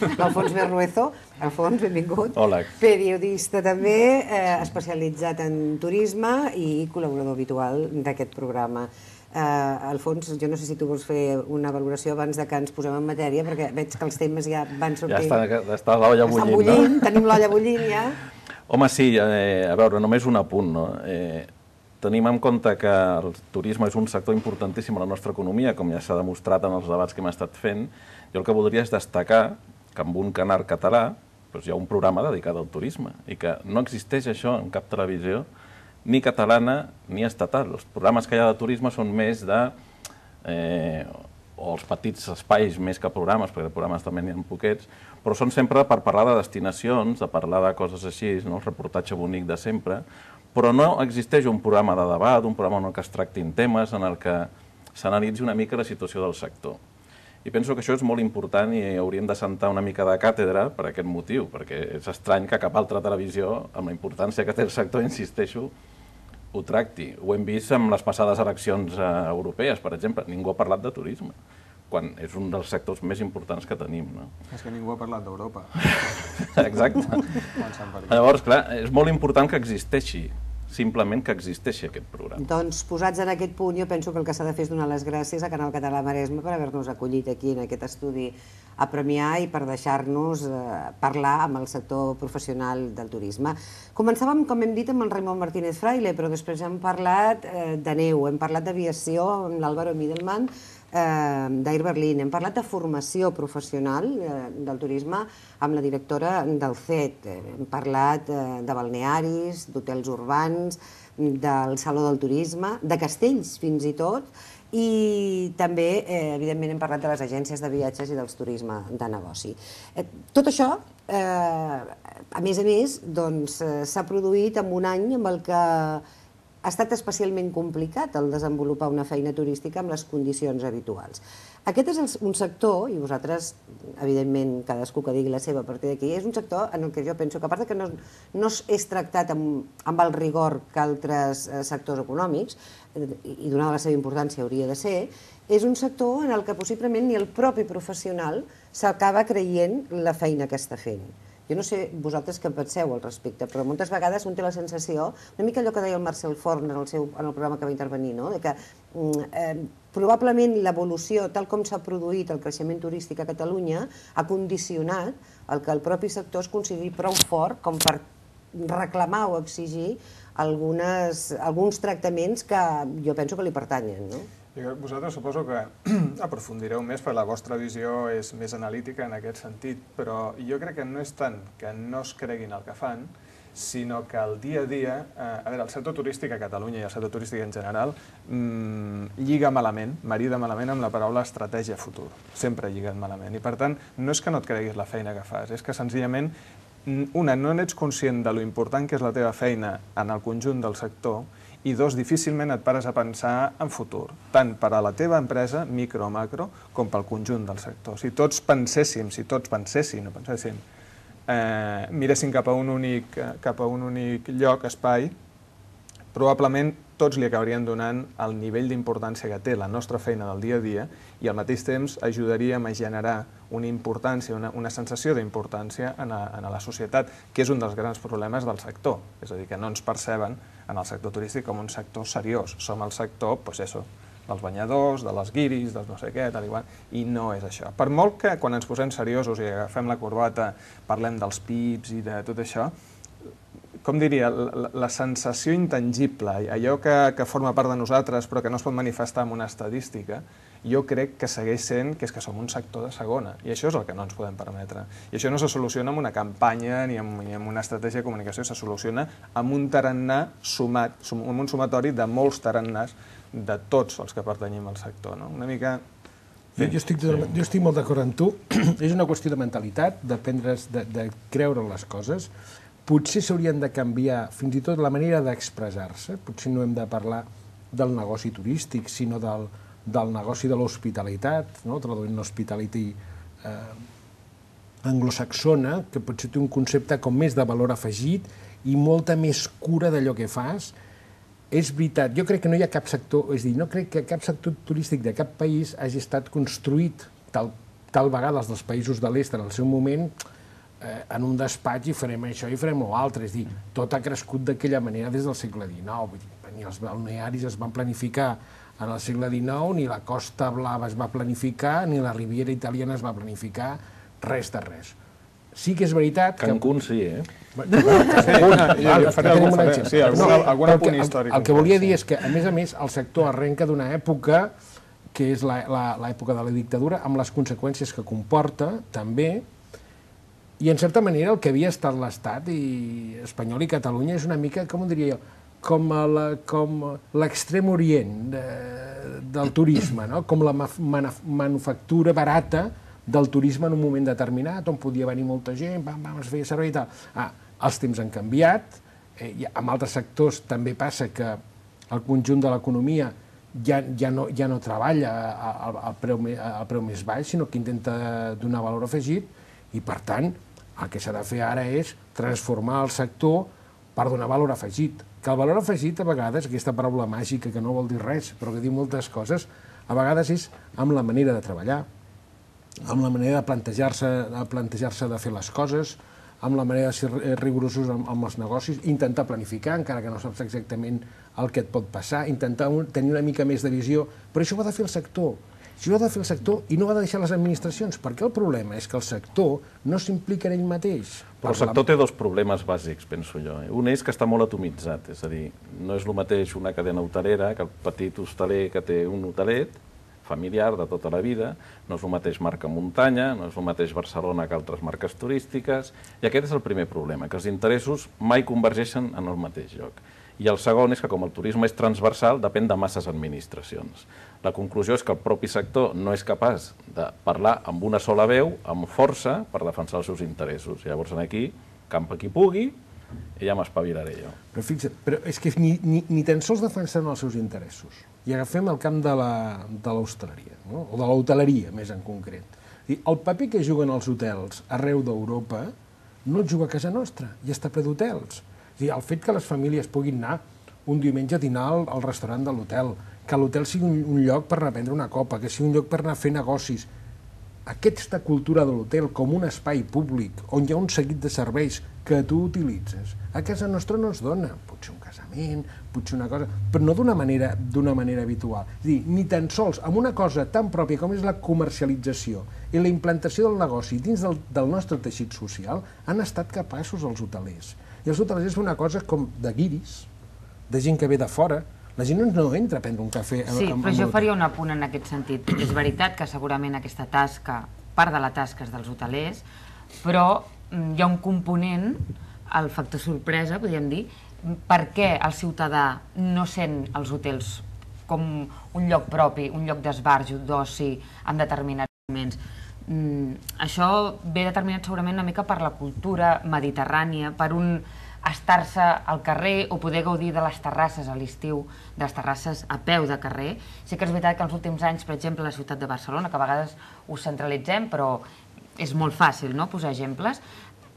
l'Alfons Berruezo. Alfons, benvingut. Hola. Periodista també, especialitzat en turisme i col·laborador habitual d'aquest programa. Alfons, jo no sé si tu vols fer una valoració abans que ens posem en matèria, perquè veig que els temes ja van sortint. Ja està l'olla bullint, no? Tenim l'olla bullint ja. Home, sí, a veure, només un apunt, no? Tenim en compte que el turisme és un sector importantíssim a la nostra economia, com ja s'ha demostrat en els debats que hem estat fent. Jo el que voldria és destacar que amb un canal català hi ha un programa dedicat al turisme i que no existeix això en cap televisió, ni catalana ni estatal. Els programes que hi ha de turisme són més de... o els petits espais més que programes, perquè de programes també n'hi ha poquets, però són sempre per parlar de destinacions, de parlar de coses així, el reportatge bonic de sempre, però no existeix un programa de debat, un programa en què es tractin temes, en el que s'analitzi una mica la situació del sector. I penso que això és molt important i hauríem de sentar una mica de càtedra per aquest motiu, perquè és estrany que cap altra televisió, amb la importància que té el sector, insisteixo, ho tracti. Ho hem vist amb les passades eleccions europees, per exemple. Ningú ha parlat de turisme, quan és un dels sectors més importants que tenim. És que ningú ha parlat d'Europa. Exacte. Llavors, clar, és molt important que existeixi, simplement que existeixi aquest programa. Doncs posats en aquest punt, jo penso que el que s'ha de fer és donar les gràcies a Canal Català Maresme per haver-nos acollit aquí en aquest estudi a Premià i per deixar-nos parlar amb el sector professional del turisme. Començàvem, com hem dit, amb el Raimon Martínez Fraile, però després hem parlat de neu, hem parlat d'aviació amb l'Álvaro Midelman, d'Air Berlin, hem parlat de formació professional del turisme amb la directora del CET, hem parlat de balnearis, d'hotels urbans, del Saló del Turisme, de castells fins i tot, i també, evidentment, hem parlat de les agències de viatges i dels turisme de negoci. Tot això, a més, s'ha produït en un any amb el que ha estat especialment complicat el desenvolupar una feina turística amb les condicions habituals. Aquest és un sector, i vosaltres, evidentment, cadascú que digui la seva a partir d'aquí, és un sector en el que jo penso que, a part que no és tractat amb el rigor que altres sectors econòmics, i donada la seva importància hauria de ser, és un sector en el que possiblement ni el propi professional s'acaba creient la feina que està fent. Jo no sé vosaltres què penseu al respecte, però moltes vegades un té la sensació, una mica allò que deia el Marcel Forn en el programa que va intervenir, que probablement l'evolució, tal com s'ha produït el creixement turístic a Catalunya, ha condicionat el que el propi sector es consideri prou fort com per reclamar o exigir alguns tractaments que jo penso que li pertanyen, no? Vosaltres suposo que aprofundireu més perquè la vostra visió és més analítica en aquest sentit, però jo crec que no és tant que no es creguin el que fan, sinó que el dia a dia, a veure, el sector turístic a Catalunya i el sector turístic en general lliga malament, marida malament amb la paraula estratègia futur. Sempre lliguen malament. I per tant, no és que no et creguis la feina que fas, és que senzillament, una, no n'ets conscient de lo important que és la teva feina en el conjunt del sector, i dos, difícilment et pares a pensar en futur, tant per a la teva empresa, micro o macro, com pel conjunt del sector. Si tots penséssim, miressin cap a un únic lloc, espai, probablement tots li acabarien donant el nivell d'importància que té la nostra feina del dia a dia i al mateix temps ajudaríem a generar una importància, una sensació d'importància en la societat, que és un dels grans problemes del sector. És a dir, que no ens perceben en el sector turístic com un sector seriós. Som el sector, dels banyadors, de les guiris, dels no sé què, tal i qual, i no és això. Per molt que quan ens posem seriosos i agafem la corbata parlem dels PIBs i de tot això, com diria, la sensació intangible, allò que forma part de nosaltres però que no es pot manifestar amb una estadística, jo crec que segueix sent que és que som un sector de segona, i això és el que no ens podem permetre. I això no se soluciona amb una campanya ni amb una estratègia de comunicació, se soluciona amb un tarannà sumat, amb un sumatori de molts tarannàs de tots els que pertanyim al sector. Una mica... Jo estic molt d'acord amb tu. És una qüestió de mentalitat, de creure en les coses. Potser s'haurien de canviar fins i tot la manera d'expressar-se. Potser no hem de parlar del negoci turístic, sinó del negoci de l'hospitalitat, traduint l'hospitality anglosaxona, que potser té un concepte com més de valor afegit i molta més cura d'allò que fas. És veritat, jo crec que no hi ha cap sector, és a dir, no crec que cap sector turístic de cap país hagi estat construït tal tal vegada els dels països de l'est en el seu moment, en un despatx i farem això i farem l'altre. És a dir, tot ha crescut d'aquella manera des del segle XIX. Ni els balnearis es van planificar en el segle XIX, ni la Costa Blava es va planificar, ni la Riviera Italiana es va planificar, res de res. Sí que és veritat que... Cancún sí, Algun punt històric. El que volia dir és que, a més, el sector arrenca d'una època que és l'època de la dictadura, amb les conseqüències que comporta, també, i en certa manera el que havia estat l'Estat espanyol i Catalunya és una mica, com ho diria jo, com l'extrem orient del turisme, no? Com la manufactura barata del turisme en un moment determinat, on podia venir molta gent, es feia servei i tal. Els temps han canviat, en altres sectors també passa que el conjunt de l'economia ja no treballa al preu més baix, sinó que intenta donar valor afegit, i per tant el que s'ha de fer ara és transformar el sector per donar valor afegit. Que el valor afegit, a vegades, aquesta paraula màgica que no vol dir res, però que diu moltes coses, a vegades és amb la manera de treballar, amb la manera de plantejar-se de fer les coses, amb la manera de ser rigorosos amb els negocis, intentar planificar, encara que no saps exactament el que et pot passar, intentar tenir una mica més de visió, però això ho ha de fer el sector. Això ho ha de fer el sector i no ho ha de deixar les administracions, perquè el problema és que el sector no s'implica en ell mateix. Però el sector té dos problemes bàsics, penso jo. Un és que està molt atomitzat, és a dir, no és el mateix una cadena hotelera que el petit hosteler que té un hotelet familiar de tota la vida, no és el mateix marca muntanya, no és el mateix Barcelona que altres marques turístiques, i aquest és el primer problema, que els interessos mai convergeixen en el mateix lloc. I el segon és que, com el turisme és transversal, depèn de masses administracions. La conclusió és que el propi sector no és capaç de parlar amb una sola veu, amb força, per defensar els seus interessos. Llavors, aquí, camp a qui pugui, i ja m'espavilaré jo. Però fixa't, però és que ni tan sols defensen els seus interessos. I agafem el camp de l'hostaleria, no? O de l'hoteleria, més en concret. El paper que juguen els hotels arreu d'Europa no el juga a casa nostra, i està ple d'hotels. El fet que les famílies puguin anar un diumenge a dinar al restaurant de l'hotel, que l'hotel sigui un lloc per anar a prendre una copa, que sigui un lloc per anar a fer negocis. Aquesta cultura de l'hotel com un espai públic on hi ha un seguit de serveis que tu utilitzes, a casa nostra no es dona. Potser un casament, potser una cosa, però no d'una manera habitual. És a dir, ni tan sols amb una cosa tan pròpia com és la comercialització i la implantació del negoci dins del nostre teixit social han estat capaços els hotelers. I els hotelers és una cosa com de guiris, de gent que ve de fora. La gent no entra a prendre un cafè. Sí, però jo faria un apunt en aquest sentit. És veritat que segurament aquesta tasca, part de la tasca és dels hotelers, però hi ha un component, el factor sorpresa, podríem dir, per què el ciutadà no sent els hotels com un lloc propi, un lloc d'esbarjo, d'oci, en determinats moments. Això ve determinat segurament una mica per la cultura mediterrània, per un estar-se al carrer o poder gaudir de les terrasses a l'estiu, de les terrasses a peu de carrer. Sí que és veritat que els últims anys, per exemple, a la ciutat de Barcelona, que a vegades ho centralitzem, però és molt fàcil posar exemples,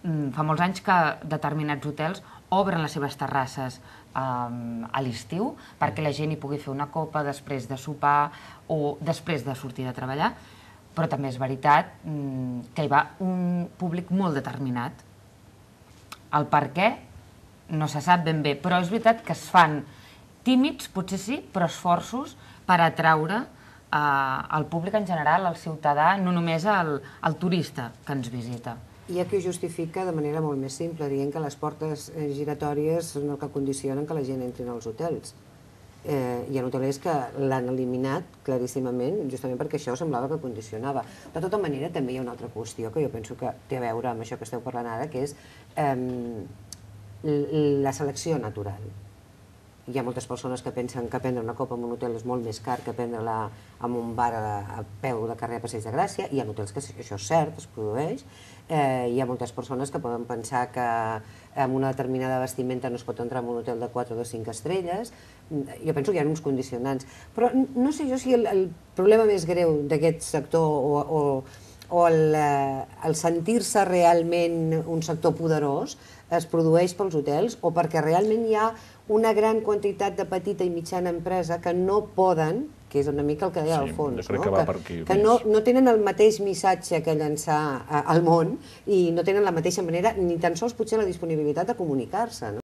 fa molts anys que determinats hotels obren les seves terrasses a l'estiu perquè la gent hi pugui fer una copa després de sopar o després de sortir de treballar, però també és veritat que hi va un públic molt determinat. El per què no se sap ben bé, però és veritat que es fan tímids, potser sí, però esforços per atraure al públic en general, al ciutadà, no només al turista que ens visita. Hi ha qui ho justifica de manera molt més simple, dient que les portes giratòries són el que condicionen que la gent entri als hotels. Hi ha hotelers que l'han eliminat claríssimament, justament perquè això semblava que condicionava. De tota manera, també hi ha una altra qüestió que jo penso que té a veure amb això que esteu parlant ara, que és la selecció natural. Hi ha moltes persones que pensen que prendre una copa en un hotel és molt més car que prendre-la en un bar a peu de carrer a Passeig de Gràcia. Hi ha hotels que això és cert, es produeix. Hi ha moltes persones que poden pensar que amb una determinada vestimenta no es pot entrar en un hotel de 4 o de 5 estrelles. Jo penso que hi ha uns condicionants. Però no sé jo si el problema més greu d'aquest sector o el sentir-se realment un sector poderós es produeix pels hotels o perquè realment hi ha una gran quantitat de petita i mitjana empresa que no poden que és una mica el que deia al fons. jo crec que va per aquí. Que no tenen el mateix missatge que llançar al món i no tenen la mateixa manera, ni tan sols potser la disponibilitat de comunicar-se.